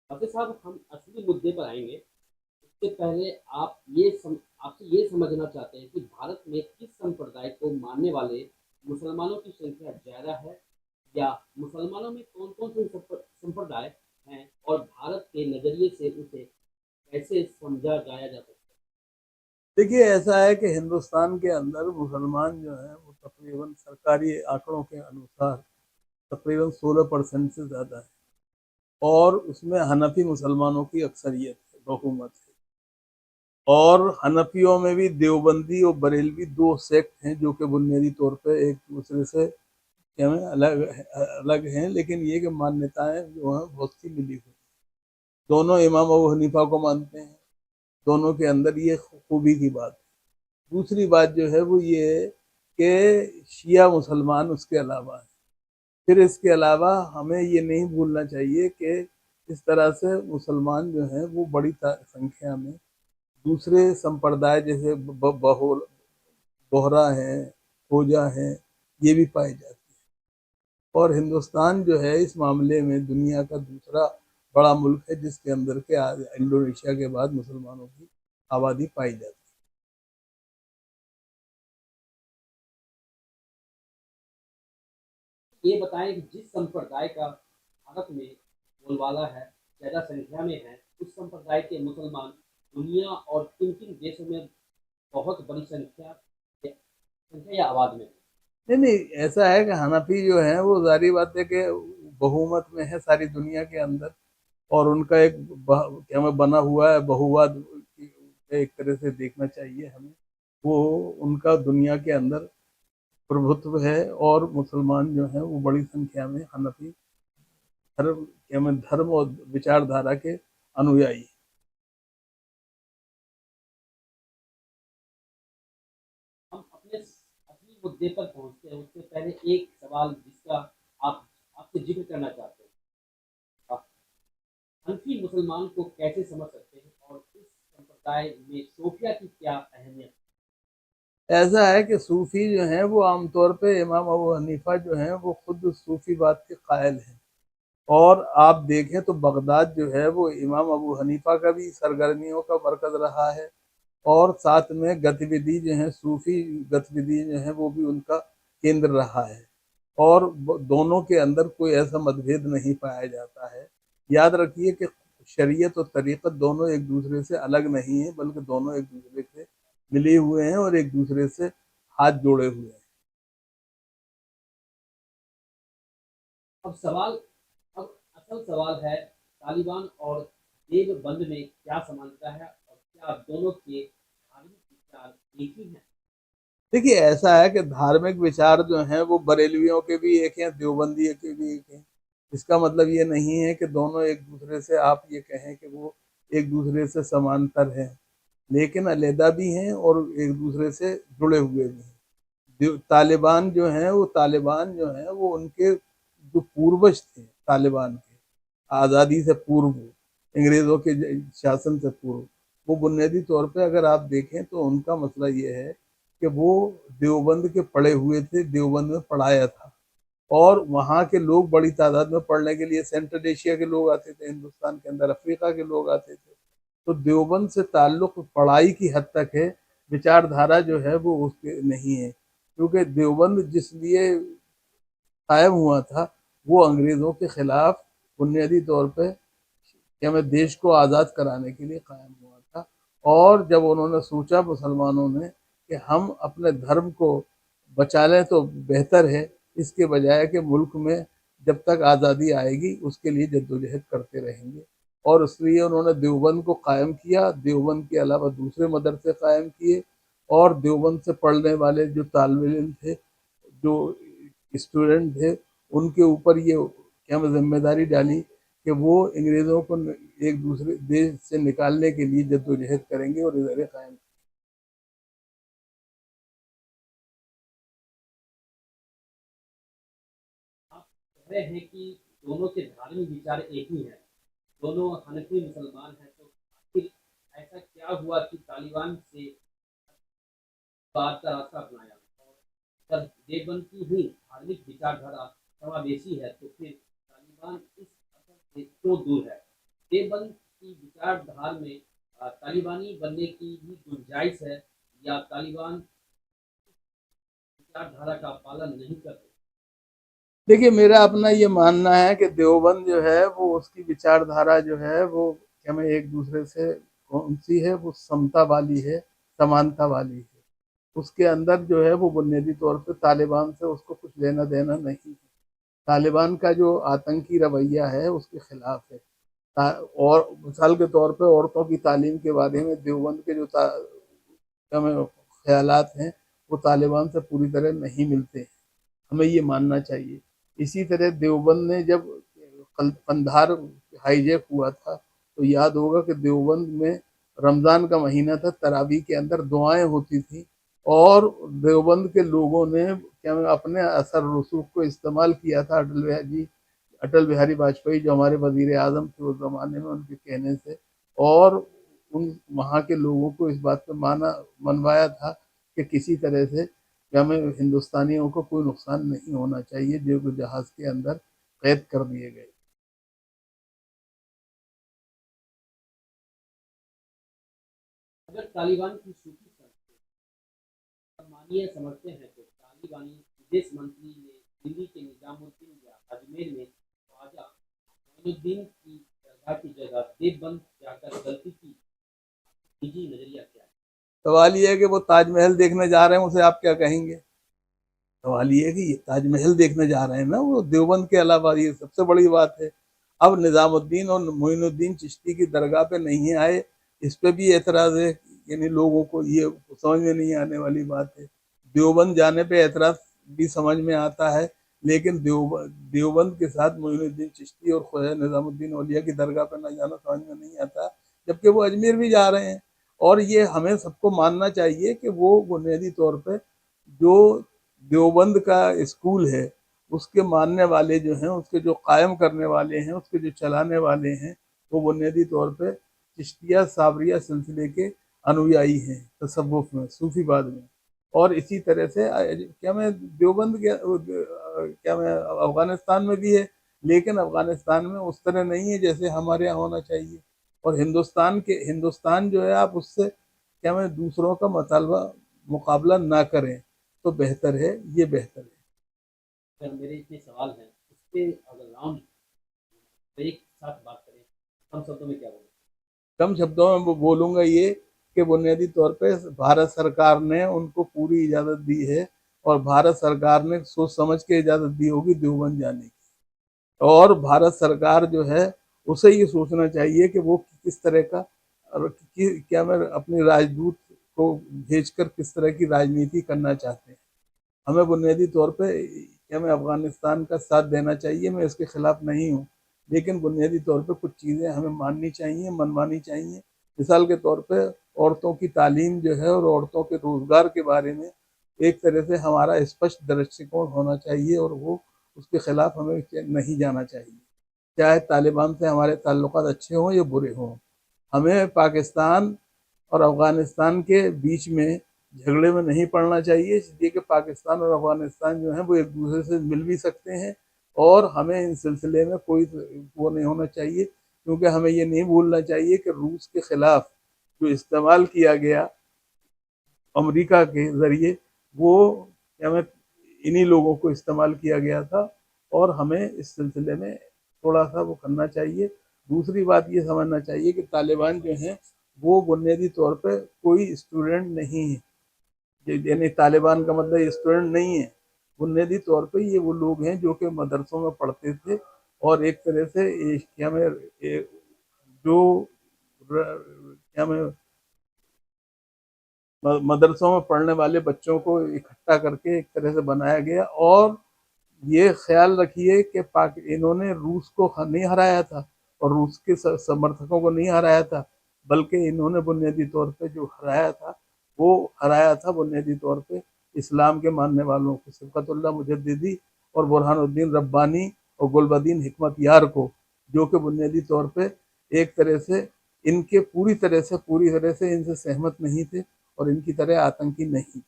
حافظ صاحب ہم اصلی مدعے پر آئیں گے اس سے پہلے آپ سے یہ سمجھنا چاہتے ہیں کہ بھارت میں کس سمپردائے کو ماننے والے مسلمانوں کی سنکھیا زیادہ ہے یا مسلمانوں میں کون کون سے سمپردائے ہیں اور بھارت کے نظریے سے اسے کیسے سمجھا جایا جا سکتا ہے؟ دیکھیے ایسا ہے کہ ہندوستان کے اندر مسلمان جو ہیں وہ تقریباً سرکاری آنکڑوں کے انوسار تقریباً 16% سے زیادہ ہے، اور اس میں حنفی مسلمانوں کی اکثریت ہے، بہومت ہے۔ اور حنفیوں میں بھی دیوبندی اور بریلوی دو سیکٹ ہیں جو کہ بنیادی طور پہ ایک دوسرے سے کیا ہیں الگ ہیں، لیکن یہ کہ مانیتائیں جو ہیں بہت سی ملی ہوئی ہیں۔ دونوں امام ابو حنیفہ کو مانتے ہیں، دونوں کے اندر یہ خوبی کی بات ہے۔ دوسری بات جو ہے وہ یہ ہے کہ شیعہ مسلمان اس کے علاوہ ہیں۔ پھر اس کے علاوہ ہمیں یہ نہیں بھولنا چاہیے کہ اس طرح سے مسلمان جو ہیں وہ بڑی سنکھیا میں دوسرے سمپردائے جیسے بہرا ہیں، کھوجا ہیں، یہ بھی پائے جاتے ہیں۔ اور ہندوستان جو ہے اس معاملے میں دنیا کا دوسرا بڑا ملک ہے جس کے اندر کے انڈونیشیا کے بعد مسلمانوں کی آبادی پائی جاتی ہے۔ یہ بتائیں کہ جس سمپردائے کا بھارت میں بول والا ہے، زیادہ سنکھیا میں ہے، اس سمپردائے کے مسلمان دنیا اور کن کن دیشوں میں بہت بڑی سنکھیا یا آباد میں ہے؟ نہیں ایسا ہے کہ حنفی جو ہیں وہ ظاہری بات ہے کہ بہومت میں ہے ساری دنیا کے اندر، اور ان کا ایک کیا میں بنا ہوا ہے بہوواد، ایک طرح سے دیکھنا چاہیے ہمیں، وہ ان کا دنیا کے اندر پربھتو ہے، اور مسلمان جو ہیں وہ بڑی سنکھیا میں حنفی دھرم کیا میں دھرم اور وچار دھارا کے انویائی ہیں۔ ہم اپنے اصلی مدعے پر پہنچتے ہیں اس سے پہلے ایک سوال جس کا آپ آپ سے ذکر کرنا چاہتے ہیں، حنفی مسلمان کو کیسے سمجھ سکتے ہیں اور اس سمپردائے میں صوفیہ کی کیا اہمیت؟ ایسا ہے کہ صوفی جو ہیں وہ عام طور پہ امام ابو حنیفہ جو ہیں وہ خود صوفی بات کے قائل ہیں، اور آپ دیکھیں تو بغداد جو ہے وہ امام ابو حنیفہ کا بھی سرگرمیوں کا مرکز رہا ہے، اور ساتھ میں گتیودی جو ہیں صوفی گتیودی جو ہیں وہ بھی ان کا کیندر رہا ہے، اور دونوں کے اندر کوئی ایسا متبھید نہیں پایا جاتا ہے۔ یاد رکھیے کہ شریعت اور طریقت دونوں ایک دوسرے سے الگ نہیں ہیں، بلکہ دونوں ایک دوسرے سے ملے ہوئے ہیں اور ایک دوسرے سے ہاتھ جوڑے ہوئے ہیں۔ اب سوال اب اصل سوال ہے، طالبان اور دیوبند میں کیا سمانتا ہے اور کیا دونوں کے دھارمک وچار ایک ہی ہیں؟ دیکھیے ایسا ہے کہ دھارمک وچار جو ہیں وہ بریلویوں کے بھی ایک ہیں، دیوبندی کے بھی ایک ہیں۔ اس کا مطلب یہ نہیں ہے کہ دونوں ایک دوسرے سے آپ یہ کہیں کہ وہ ایک دوسرے سے سمانتر ہیں، لیکن علیحدہ بھی ہیں اور ایک دوسرے سے جڑے ہوئے بھی ہیں۔ طالبان جو ہیں وہ ان کے جو پوروج تھے طالبان کے، آزادی سے پورو، انگریزوں کے شاسن سے پورو، وہ بنیادی طور پہ اگر آپ دیکھیں تو ان کا مسئلہ یہ ہے کہ وہ دیوبند کے پڑھے ہوئے تھے، دیوبند میں پڑھایا تھا، اور وہاں کے لوگ بڑی تعداد میں پڑھنے کے لیے سینٹرل ایشیا کے لوگ آتے تھے، ہندوستان کے اندر افریقہ کے لوگ آتے تھے، تو دیوبند سے تعلق پڑھائی کی حد تک ہے، وچار دھارا جو ہے وہ اس کے نہیں ہے، کیونکہ دیوبند جس لیے قائم ہوا تھا وہ انگریزوں کے خلاف بنیادی طور پہ کہ ہمیں دیش کو آزاد کرانے کے لیے قائم ہوا تھا، اور جب انہوں نے سوچا مسلمانوں نے کہ ہم اپنے دھرم کو بچا لیں تو بہتر ہے، اس کے بجائے کہ ملک میں جب تک آزادی آئے گی اس کے لیے جدوجہد کرتے رہیں گے، اور اس لیے انہوں نے دیوبند کو قائم کیا، دیوبند کے علاوہ دوسرے مدرسے قائم کیے، اور دیوبند سے پڑھنے والے جو طالب علم تھے، جو اسٹوڈنٹ تھے، ان کے اوپر یہ کیا ذمہ داری ڈالی کہ وہ انگریزوں کو ایک دوسرے دیش سے نکالنے کے لیے جدوجہد کریں گے اور ادارے قائم۔ آپ کہہ رہے ہیں کہ دونوں کے دھارمک وچار ایک ہی ہیں، دونوں حنفی مسلمان ہیں، تو آخر ایسا کیا ہوا کہ طالبان سے بات کا راستہ اپنایا؟ اور جب دیوبند کی ہی دھارمک وچار دھارا سماویشی ہے تو پھر طالبان اس اثر سے کیوں دور ہے؟ देवबंद की विचारधारा में तालिबानी बनने की भी गुंजाइश है, या तालिबान विचारधारा का पालन नहीं करते? देखिए, मेरा अपना ये मानना है कि देवबंद जो है वो उसकी विचारधारा जो है वो क्या मैं एक दूसरे से कौन सी है, वो समता वाली है, समानता वाली है। उसके अंदर जो है वो बुनियादी तौर पे तालिबान से उसको कुछ लेना देना नहीं है। तालिबान का जो आतंकी रवैया है उसके खिलाफ है। और मिसाल के तौर पे औरतों की तालीम के बारे में देवबंद के जो ख्यालात हैं वो तालिबान से पूरी तरह नहीं मिलते हैं, हमें ये मानना चाहिए। इसी तरह देवबंद ने जब कंधार हाईजैक हुआ था तो याद होगा कि देवबंद में रमज़ान का महीना था, तरावी के अंदर दुआएं होती थी और देवबंद के लोगों ने क्या अपने असर रसूख को इस्तेमाल किया था अटल बिहारी वाजपेयी जो हमारे वजीर आज़म थे उस ज़माने में, उनके कहने से, और उन वहाँ के लोगों को इस बात पे मनवाया था कि किसी तरह से कि हमें हिंदुस्तानियों को कोई नुकसान नहीं होना चाहिए जो जहाज़ के अंदर कैद कर दिए गए। अगर तालिबान की सूची मानिए समझते हैं तो तालिबानी विदेश मंत्री ने दिल्ली के निजामुद्दीन या अजमेर में ख्वाजा मोइनुद्दीन की दरगाह की जगह देवबंद जाकर गलती की, निजी नजरिया क्या है? सवाल ये है कि वो ताजमहल देखने जा रहे हैं, उसे आप क्या कहेंगे? सवाल ये है कि ये ताजमहल देखने जा रहे हैं ना, वो देवबंद के अलावा ये सबसे बड़ी बात है। अब निजामुद्दीन और मोइनुद्दीन चिश्ती की दरगाह पे नहीं आए, इस पे भी एतराज़ है, यानी लोगों को ये समझ में नहीं आने वाली बात है। देवबंद जाने पे एतराज़ भी समझ में आता है, लेकिन देवबंद के साथ मोइनुद्दीन चिश्ती और ख्वाजा निजामुद्दीन औलिया की दरगाह पे न जाना समझ में नहीं आता, जबकि वो अजमेर भी जा रहे हैं। और ये हमें सबको मानना चाहिए कि वो बुनियादी तौर पे जो देवबंद का स्कूल है उसके मानने वाले जो हैं, उसके जो कायम करने वाले हैं, उसके जो चलाने वाले हैं, वो बुनियादी तौर पे चिश्तिया साबरिया सिलसिले के अनुयायी हैं, तसव्वुफ में, सूफीवाद में। और इसी तरह से क्या मैं देवबंद के क्या मैं अफगानिस्तान में भी है, लेकिन अफगानिस्तान में उस तरह नहीं है जैसे हमारे यहाँ होना चाहिए। और हिंदुस्तान जो है आप उससे क्या मैं दूसरों का मुकाबला ना करें तो बेहतर है, ये बेहतर है। अगर मेरे इतने सवाल हैं इस पे अगर राउंड एक साथ बात करें, हम शब्दों में क्या बोलें? कम शब्दों में वो बोलूँगा ये कि बुनियादी तौर पे भारत सरकार ने उनको पूरी इजाज़त दी है और भारत सरकार ने सोच समझ के इजाज़त दी होगी देवबंद जाने की। और भारत सरकार जो है उसे ये सोचना चाहिए कि वो किस तरह का क्या मैं अपने राजदूत को भेजकर किस तरह की राजनीति करना चाहते हैं। हमें बुनियादी तौर पे हमें अफगानिस्तान का साथ देना चाहिए, मैं इसके खिलाफ नहीं हूँ, लेकिन बुनियादी तौर पे कुछ चीज़ें हमें माननी चाहिए, मनवानी चाहिए। मिसाल के तौर पे औरतों की तालीम जो है और औरतों के रोज़गार के बारे में एक तरह से हमारा स्पष्ट दृष्टिकोण होना चाहिए और वो उसके खिलाफ हमें नहीं जाना चाहिए, चाहे तालिबान से हमारे ताल्लुकात अच्छे हों या बुरे हों। हमें पाकिस्तान और अफगानिस्तान के बीच में झगड़े में नहीं पड़ना चाहिए, इसलिए कि पाकिस्तान और अफगानिस्तान जो हैं वो एक दूसरे से मिल भी सकते हैं और हमें इन सिलसिले में कोई वो नहीं होना चाहिए, क्योंकि हमें ये नहीं भूलना चाहिए कि रूस के खिलाफ जो इस्तेमाल किया गया अमेरिका के ज़रिए वो हमें इन्हीं लोगों को इस्तेमाल किया गया था और हमें इस सिलसिले में थोड़ा सा वो करना चाहिए। दूसरी बात ये समझना चाहिए कि तालिबान जो हैं वो बुनियादी तौर पे कोई स्टूडेंट नहीं है, यानी तालिबान का मतलब स्टूडेंट नहीं है। बुनियादी तौर पे ये वो लोग हैं जो कि मदरसों में पढ़ते थे और एक तरह से क्या में जो क्या में मदरसों में पढ़ने वाले बच्चों को इकट्ठा करके एक तरह से बनाया गया। और ये ख्याल रखिए कि इन्होंने रूस को नहीं हराया था और रूस के समर्थकों को नहीं हराया था, बल्कि इन्होंने बुनियादी तौर पे जो हराया था वो हराया था बुनियादी तौर पे इस्लाम के मानने वालों को, सिबकतुल्लाह मुजद्दिदी और बुरहानुद्दीन रब्बानी और गुलबदीन हिकमत यार को, जो कि बुनियादी तौर पे एक तरह से इनके पूरी तरह से इनसे सहमत नहीं थे और इनकी तरह आतंकी नहीं।